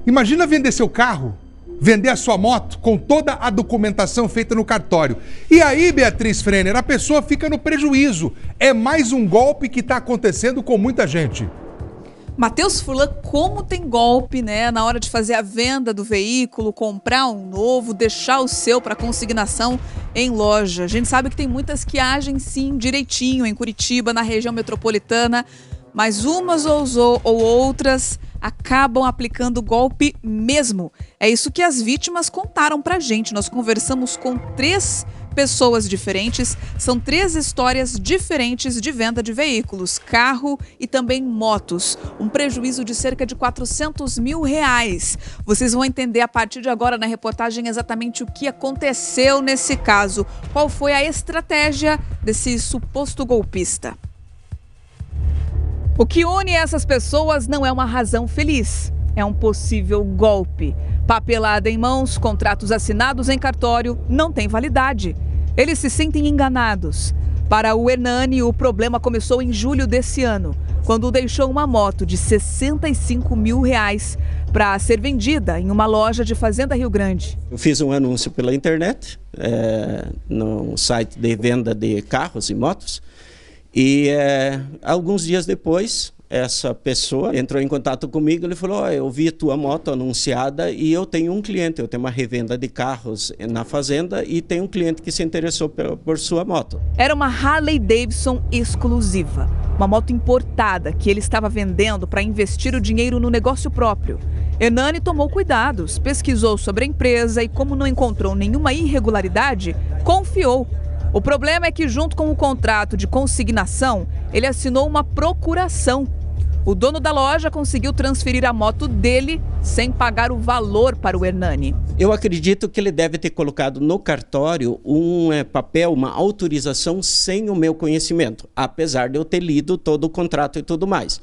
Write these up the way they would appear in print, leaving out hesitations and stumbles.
Imagina vender seu carro, vender a sua moto com toda a documentação feita no cartório. E aí, Beatriz Frenner, a pessoa fica no prejuízo. É mais um golpe que está acontecendo com muita gente. Matheus Furlan, como tem golpe, né? Na hora de fazer a venda do veículo, comprar um novo, deixar o seu para consignação em loja. A gente sabe que tem muitas que agem sim direitinho em Curitiba, na região metropolitana, mas umas ou outras acabam aplicando golpe mesmo. É isso que as vítimas contaram pra gente. Nós conversamos com 3 pessoas diferentes, são 3 histórias diferentes de venda de veículos, carro e também motos. Um prejuízo de cerca de R$400 mil. Vocês vão entender a partir de agora na reportagem exatamente o que aconteceu nesse caso. Qual foi a estratégia desse suposto golpista? O que une essas pessoas não é uma razão feliz, é um possível golpe. Papelada em mãos, contratos assinados em cartório, não tem validade. Eles se sentem enganados. Para o Hernani, o problema começou em julho desse ano, quando deixou uma moto de R$65 mil para ser vendida em uma loja de Fazenda Rio Grande. Eu fiz um anúncio pela internet, num site de venda de carros e motos, e alguns dias depois, essa pessoa entrou em contato comigo. Ele falou: eu vi a tua moto anunciada e eu tenho um cliente, eu tenho uma revenda de carros na fazenda e tem um cliente que se interessou por sua moto. Era uma Harley Davidson exclusiva, uma moto importada que ele estava vendendo para investir o dinheiro no negócio próprio. Hernani tomou cuidados, pesquisou sobre a empresa e, como não encontrou nenhuma irregularidade, confiou. O problema é que, junto com o contrato de consignação, ele assinou uma procuração. O dono da loja conseguiu transferir a moto dele sem pagar o valor para o Hernani. Eu acredito que ele deve ter colocado no cartório um papel, uma autorização sem o meu conhecimento, apesar de eu ter lido todo o contrato e tudo mais.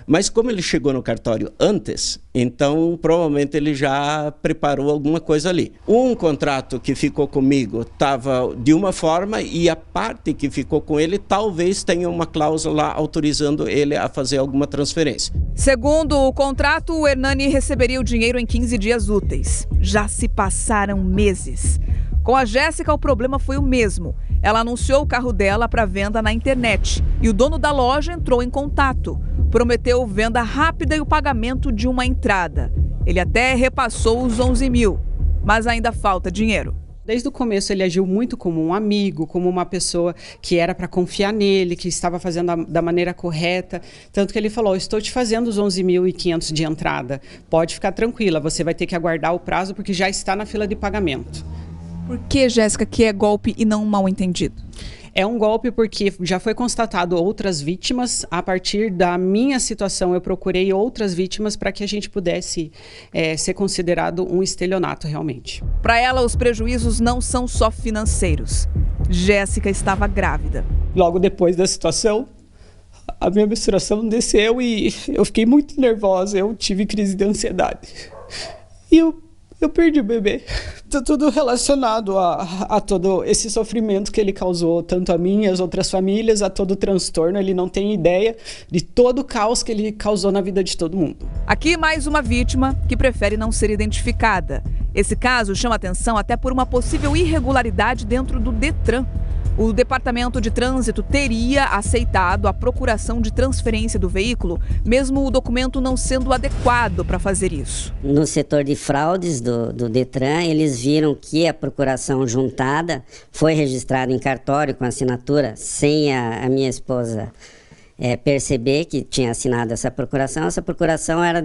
Mas como ele chegou no cartório antes, então provavelmente ele já preparou alguma coisa ali. Um contrato que ficou comigo estava de uma forma e a parte que ficou com ele talvez tenha uma cláusula autorizando ele a fazer alguma transferência. Segundo o contrato, o Hernani receberia o dinheiro em 15 dias úteis. Já se passaram meses. Com a Jéssica, o problema foi o mesmo. Ela anunciou o carro dela para venda na internet e o dono da loja entrou em contato. Prometeu venda rápida e o pagamento de uma entrada. Ele até repassou os 11 mil, mas ainda falta dinheiro. Desde o começo ele agiu muito como um amigo, como uma pessoa que era para confiar nele, que estava fazendo da maneira correta. Tanto que ele falou: estou te fazendo os 11.500 de entrada, pode ficar tranquila, você vai ter que aguardar o prazo porque já está na fila de pagamento. Por que, Jéssica, que é golpe e não um mal-entendido? É um golpe porque já foi constatado outras vítimas. A partir da minha situação, eu procurei outras vítimas para que a gente pudesse ser considerado um estelionato realmente. Para ela, os prejuízos não são só financeiros. Jéssica estava grávida. Logo depois da situação, a minha menstruação desceu e eu fiquei muito nervosa. Eu tive crise de ansiedade. E eu perdi o bebê. Tá tudo relacionado a todo esse sofrimento que ele causou, tanto a mim e as outras famílias, a todo o transtorno. Ele não tem ideia de todo o caos que ele causou na vida de todo mundo. Aqui mais uma vítima que prefere não ser identificada. Esse caso chama atenção até por uma possível irregularidade dentro do Detran. O Departamento de Trânsito teria aceitado a procuração de transferência do veículo, mesmo o documento não sendo adequado para fazer isso. No setor de fraudes do Detran, eles viram que a procuração juntada foi registrada em cartório com assinatura sem a minha esposa perceber que tinha assinado essa procuração. Essa procuração era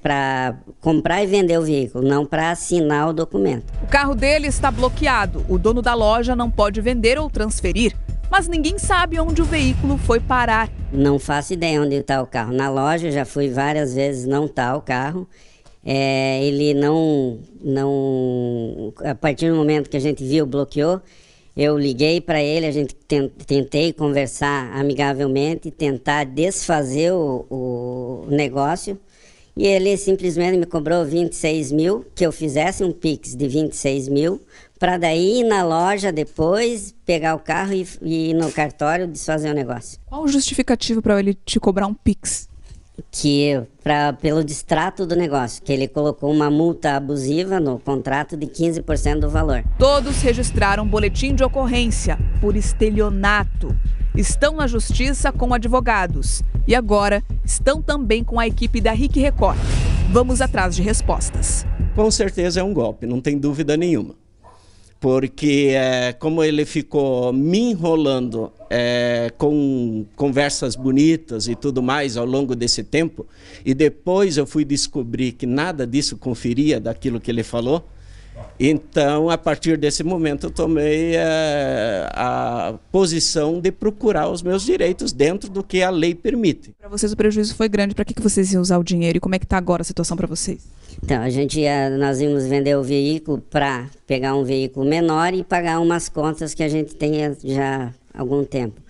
para comprar e vender o veículo, não para assinar o documento. O carro dele está bloqueado. O dono da loja não pode vender ou transferir, mas ninguém sabe onde o veículo foi parar. Não faço ideia onde está o carro. Na loja já fui várias vezes, não está o carro. Ele não... A partir do momento que a gente viu, bloqueou. Eu liguei para ele, a gente tentei conversar amigavelmente, tentar desfazer o negócio. E ele simplesmente me cobrou 26 mil, que eu fizesse um Pix de 26 mil, para daí ir na loja depois, pegar o carro e ir no cartório desfazer o negócio. Qual o justificativo para ele te cobrar um Pix? pelo distrato do negócio, que ele colocou uma multa abusiva no contrato de 15% do valor. Todos registraram boletim de ocorrência por estelionato. Estão na justiça com advogados e agora estão também com a equipe da RIC Record. Vamos atrás de respostas. Com certeza é um golpe, não tem dúvida nenhuma. Porque como ele ficou me enrolando com conversas bonitas e tudo mais ao longo desse tempo, e depois eu fui descobrir que nada disso conferia daquilo que ele falou, então, a partir desse momento, eu tomei a posição de procurar os meus direitos dentro do que a lei permite. Para vocês o prejuízo foi grande, para que vocês iam usar o dinheiro e como é que está agora a situação para vocês? Então, nós íamos vender o veículo para pegar um veículo menor e pagar umas contas que a gente tem já há algum tempo.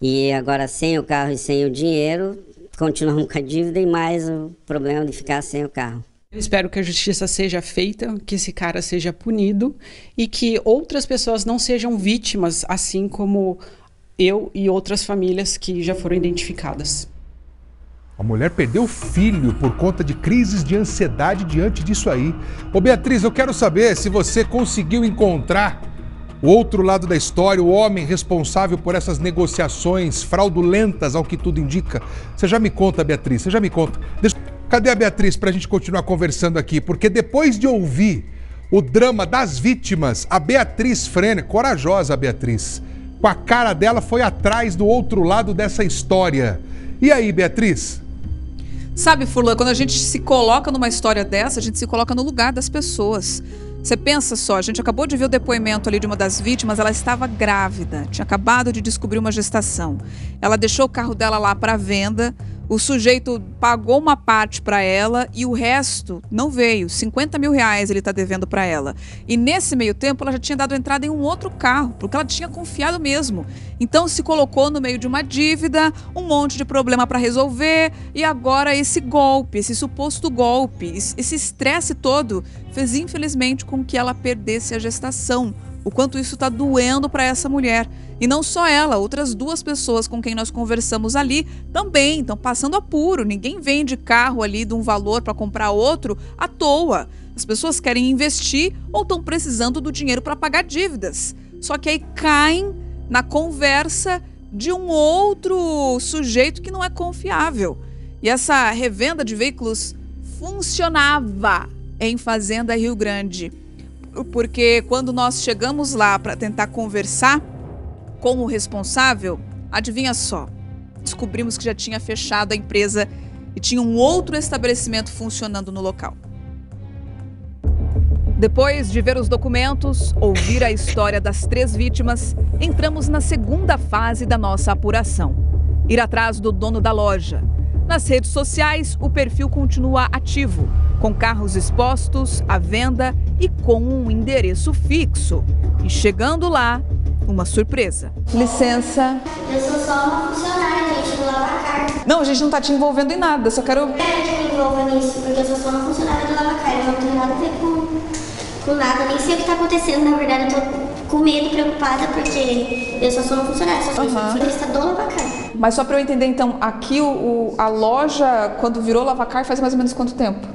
E agora, sem o carro e sem o dinheiro, continuamos com a dívida e mais o problema de ficar sem o carro. Eu espero que a justiça seja feita, que esse cara seja punido e que outras pessoas não sejam vítimas, assim como eu e outras famílias que já foram identificadas. A mulher perdeu o filho por conta de crises de ansiedade diante disso aí. Ô Beatriz, eu quero saber se você conseguiu encontrar o outro lado da história, o homem responsável por essas negociações fraudulentas, ao que tudo indica. Você já me conta, Beatriz, você já me conta. Cadê a Beatriz para a gente continuar conversando aqui? Porque depois de ouvir o drama das vítimas, a Beatriz Frenner, corajosa Beatriz, com a cara dela foi atrás do outro lado dessa história. E aí, Beatriz? Sabe, Furlan, quando a gente se coloca numa história dessa, a gente se coloca no lugar das pessoas. Você pensa só, a gente acabou de ver o depoimento ali de uma das vítimas, ela estava grávida, tinha acabado de descobrir uma gestação. Ela deixou o carro dela lá para venda, o sujeito pagou uma parte para ela e o resto não veio. 50 mil reais ele está devendo para ela. E nesse meio tempo ela já tinha dado entrada em um outro carro, porque ela tinha confiado mesmo. Então se colocou no meio de uma dívida, um monte de problema para resolver e agora esse golpe, esse suposto golpe, esse estresse todo fez infelizmente com que ela perdesse a gestação. O quanto isso está doendo para essa mulher. E não só ela, outras duas pessoas com quem nós conversamos ali também estão passando apuro. Ninguém vende carro ali de um valor para comprar outro à toa. As pessoas querem investir ou estão precisando do dinheiro para pagar dívidas. Só que aí caem na conversa de um outro sujeito que não é confiável. E essa revenda de veículos funcionava em Fazenda Rio Grande. Porque quando nós chegamos lá para tentar conversar com o responsável, adivinha só, descobrimos que já tinha fechado a empresa e tinha um outro estabelecimento funcionando no local. Depois de ver os documentos, ouvir a história das 3 vítimas, entramos na segunda fase da nossa apuração. Ir atrás do dono da loja. Nas redes sociais, o perfil continua ativo, com carros expostos à venda e com um endereço fixo. E chegando lá, uma surpresa. Licença. Eu sou só uma funcionária, gente, do Lavacar. Não, a gente não tá te envolvendo em nada, só quero... Eu quero que me envolva nisso, porque eu sou só uma funcionária do Lavacar. Eu não tenho nada a ver com nada, nem sei o que tá acontecendo. Na verdade, eu tô com medo e preocupada, porque eu só sou uma funcionária, só sou funcionista do Lavacar. Mas só para eu entender, então, aqui a loja, quando virou Lavacar, faz mais ou menos quanto tempo?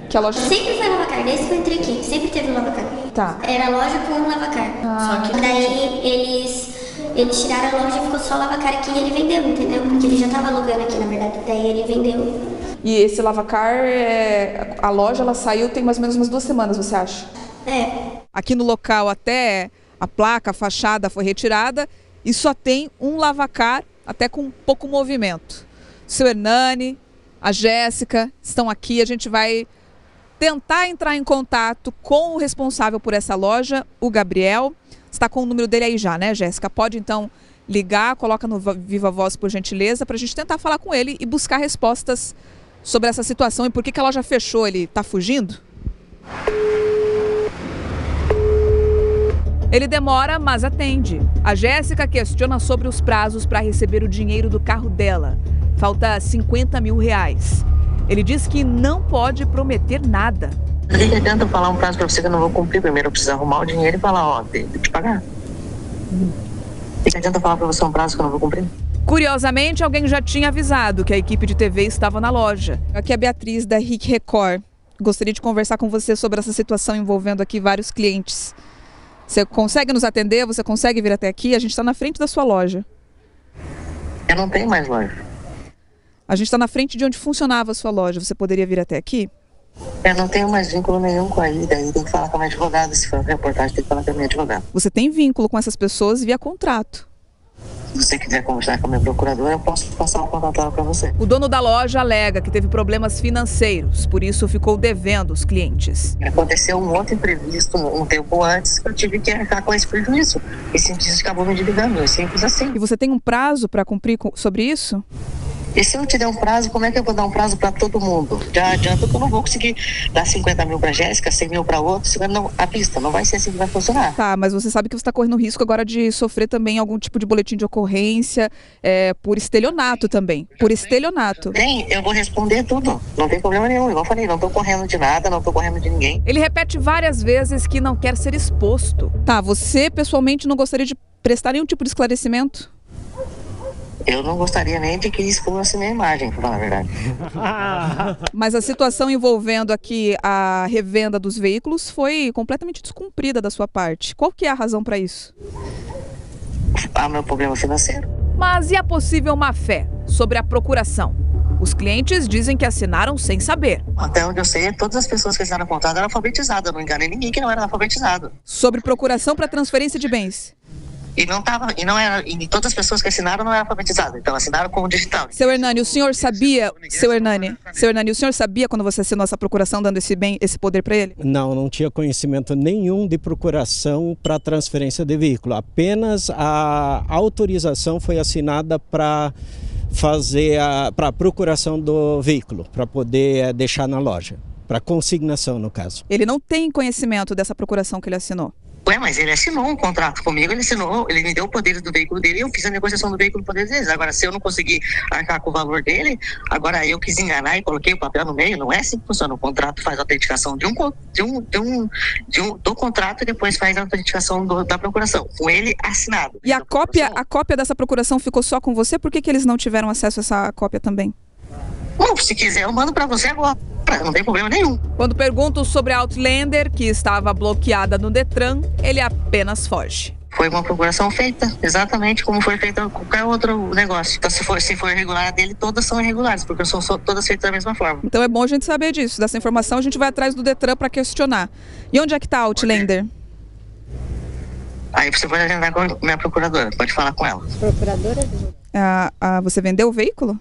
Que a loja... Sempre foi Lavacar, desde que eu entrei aqui, sempre teve Lavacar. Tá. Era loja com Lavacar. Só que daí eles tiraram a loja e ficou só Lavacar aqui e ele vendeu, entendeu? Porque ele já tava alugando aqui, na verdade, daí ele vendeu. E esse Lavacar, a loja, ela saiu tem mais ou menos umas 2 semanas, você acha? É. Aqui no local até a placa, a fachada foi retirada e só tem um Lavacar, até com pouco movimento. O seu Hernani, a Jéssica estão aqui, a gente vai tentar entrar em contato com o responsável por essa loja, o Gabriel. Está com o número dele aí já, né, Jéssica? Pode então ligar, coloca no Viva Voz, por gentileza, para a gente tentar falar com ele e buscar respostas sobre essa situação e por que a loja fechou. Ele está fugindo? Ele demora, mas atende. A Jéssica questiona sobre os prazos para receber o dinheiro do carro dela. Falta 50 mil reais. Ele diz que não pode prometer nada. O que adianta falar um prazo para você que eu não vou cumprir? Primeiro eu preciso arrumar o dinheiro e falar, ó, tem que te pagar. O que adianta falar para você um prazo que eu não vou cumprir? Curiosamente, alguém já tinha avisado que a equipe de TV estava na loja. Aqui é a Beatriz da RIC Record. Gostaria de conversar com você sobre essa situação envolvendo aqui vários clientes. Você consegue nos atender? Você consegue vir até aqui? A gente está na frente da sua loja. Eu não tenho mais loja. A gente está na frente de onde funcionava a sua loja. Você poderia vir até aqui? Eu não tenho mais vínculo nenhum com a Ida. Aí tem que falar com a minha advogada. Se for uma reportagem, tem que falar com a minha advogada. Você tem vínculo com essas pessoas via contrato. Se você quiser conversar com a minha procuradora, eu posso passar o contato para você. O dono da loja alega que teve problemas financeiros, por isso ficou devendo os clientes. Aconteceu um outro imprevisto um tempo antes que eu tive que arcar com esse prejuízo. Esse cientista acabou me desligando, é simples assim. E você tem um prazo para cumprir sobre isso? E se eu te der um prazo, como é que eu vou dar um prazo para todo mundo? Já adianta que eu não vou conseguir dar 50 mil para Jéssica, 100 mil para outro, não, a pista não vai ser assim que vai funcionar. Tá, mas você sabe que você está correndo risco agora de sofrer também algum tipo de boletim de ocorrência por estelionato também, por estelionato. Bem, eu vou responder tudo, não tem problema nenhum, igual eu falei, não estou correndo de nada, não estou correndo de ninguém. Ele repete várias vezes que não quer ser exposto. Tá, você pessoalmente não gostaria de prestar nenhum tipo de esclarecimento? Eu não gostaria nem de que expôsse minha imagem, para falar a verdade. Mas a situação envolvendo aqui a revenda dos veículos foi completamente descumprida da sua parte. Qual que é a razão para isso? Meu problema financeiro. Mas e a possível má-fé sobre a procuração? Os clientes dizem que assinaram sem saber. Até onde eu sei, todas as pessoas que assinaram o contrato eram alfabetizadas. Eu não enganei ninguém que não era alfabetizado. Sobre procuração para transferência de bens. E todas as pessoas que assinaram não eram alfabetizadas, então assinaram com o digital. Seu Hernani, o senhor sabia, o senhor sabia quando você assinou essa procuração dando esse poder para ele? Não tinha conhecimento nenhum de procuração para transferência de veículo. Apenas a autorização foi assinada para fazer para a procuração do veículo, para poder deixar na loja, para consignação no caso. Ele não tem conhecimento dessa procuração que ele assinou? Ué, mas ele assinou um contrato comigo, ele me deu o poder do veículo dele e eu fiz a negociação do veículo poder deles. Agora, se eu não conseguir arcar com o valor dele, agora eu quis enganar e coloquei o papel no meio, não é assim que funciona. O contrato faz a autenticação do contrato e depois faz a autenticação da procuração, com ele assinado. E a cópia dessa procuração ficou só com você? Por que eles não tiveram acesso a essa cópia também? Bom, se quiser, eu mando para você agora. Não tem problema nenhum. Quando pergunto sobre a Outlander, que estava bloqueada no Detran, ele apenas foge. Foi uma procuração feita exatamente como foi feita qualquer outro negócio. Então, se for irregular a dele, todas são irregulares, porque são todas feitas da mesma forma. Então é bom a gente saber disso. Dessa informação a gente vai atrás do Detran para questionar. E onde é que está a Outlander? Aí você pode agendar com a minha procuradora, pode falar com ela. Procuradora? Você vendeu o veículo?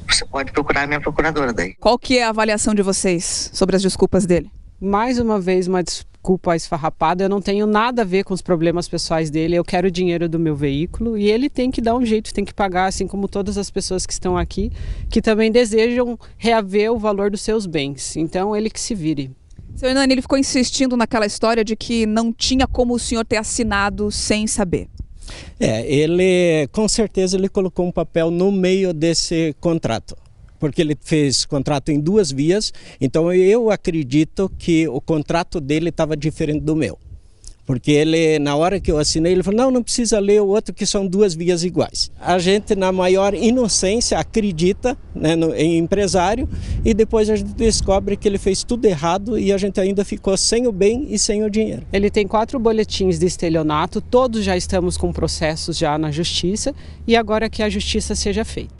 Você pode procurar a minha procuradora daí. Qual que é a avaliação de vocês sobre as desculpas dele? Mais uma vez, uma desculpa esfarrapada. Eu não tenho nada a ver com os problemas pessoais dele. Eu quero o dinheiro do meu veículo e ele tem que dar um jeito, tem que pagar, assim como todas as pessoas que estão aqui, que também desejam reaver o valor dos seus bens. Então, ele que se vire. Seu Hernani, ele ficou insistindo naquela história de que não tinha como o senhor ter assinado sem saber. Ele com certeza ele colocou um papel no meio desse contrato, porque ele fez contrato em 2 vias, então eu acredito que o contrato dele estava diferente do meu. Porque ele, na hora que eu assinei, ele falou, não precisa ler o outro, que são 2 vias iguais. A gente, na maior inocência, acredita, né, em empresário, e depois a gente descobre que ele fez tudo errado e a gente ainda ficou sem o bem e sem o dinheiro. Ele tem 4 boletins de estelionato, todos já estamos com processos já na justiça, e agora que a justiça seja feita.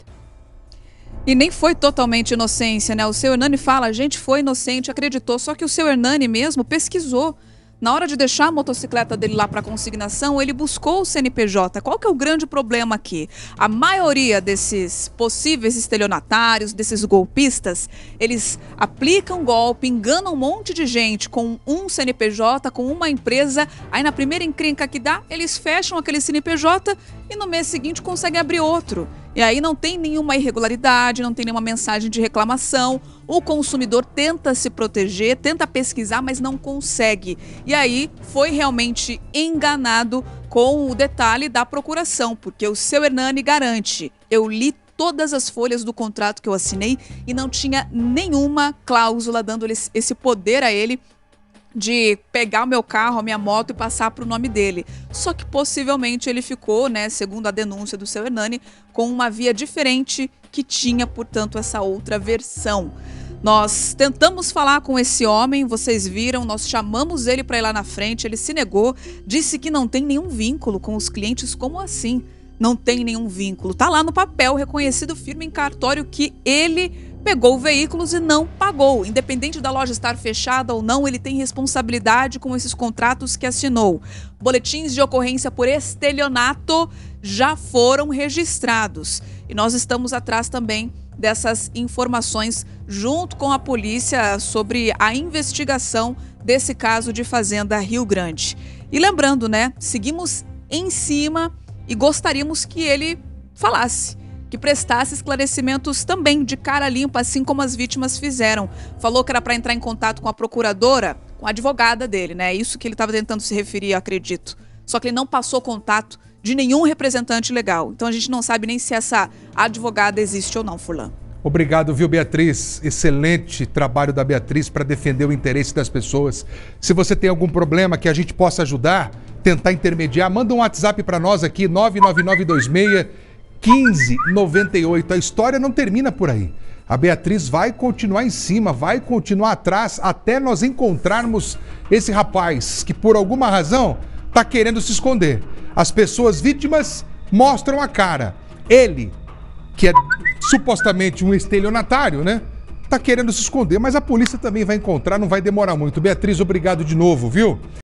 E nem foi totalmente inocência, né? O seu Hernani fala, a gente foi inocente, acreditou, só que o seu Hernani mesmo pesquisou. Na hora de deixar a motocicleta dele lá para consignação, ele buscou o CNPJ. Qual que é o grande problema aqui? A maioria desses possíveis estelionatários, desses golpistas, eles aplicam golpe, enganam um monte de gente com um CNPJ, com uma empresa. Aí na primeira encrenca que dá, eles fecham aquele CNPJ e no mês seguinte conseguem abrir outro. E aí não tem nenhuma irregularidade, não tem nenhuma mensagem de reclamação. O consumidor tenta se proteger, tenta pesquisar, mas não consegue. E aí foi realmente enganado com o detalhe da procuração, porque o seu Hernani garante, eu li todas as folhas do contrato que eu assinei e não tinha nenhuma cláusula dando esse poder a ele de pegar o meu carro, a minha moto e passar para o nome dele. Só que possivelmente ele ficou, né, segundo a denúncia do seu Hernani, com uma via diferente que tinha, portanto, essa outra versão. Nós tentamos falar com esse homem, vocês viram, nós chamamos ele para ir lá na frente, ele se negou, disse que não tem nenhum vínculo com os clientes. Como assim? Não tem nenhum vínculo. Tá lá no papel, reconhecido firme em cartório, que ele pegou veículos e não pagou. Independente da loja estar fechada ou não, ele tem responsabilidade com esses contratos que assinou. Boletins de ocorrência por estelionato já foram registrados. E nós estamos atrás também dessas informações junto com a polícia sobre a investigação desse caso de Fazenda Rio Grande. E lembrando, né, seguimos em cima e gostaríamos que ele falasse, que prestasse esclarecimentos também de cara limpa, assim como as vítimas fizeram. Falou que era para entrar em contato com a procuradora, com a advogada dele, né? Isso que ele estava tentando se referir, eu acredito. Só que ele não passou contato de nenhum representante legal. Então a gente não sabe nem se essa advogada existe ou não, Furlan. Obrigado, viu, Beatriz? Excelente trabalho da Beatriz para defender o interesse das pessoas. Se você tem algum problema que a gente possa ajudar, tentar intermediar, manda um WhatsApp para nós aqui, 99926-1598. A história não termina por aí. A Beatriz vai continuar em cima, vai continuar atrás até nós encontrarmos esse rapaz que, por alguma razão, está querendo se esconder. As pessoas vítimas mostram a cara. Ele, que é supostamente um estelionatário, né? Tá querendo se esconder, mas a polícia também vai encontrar, não vai demorar muito. Beatriz, obrigado de novo, viu?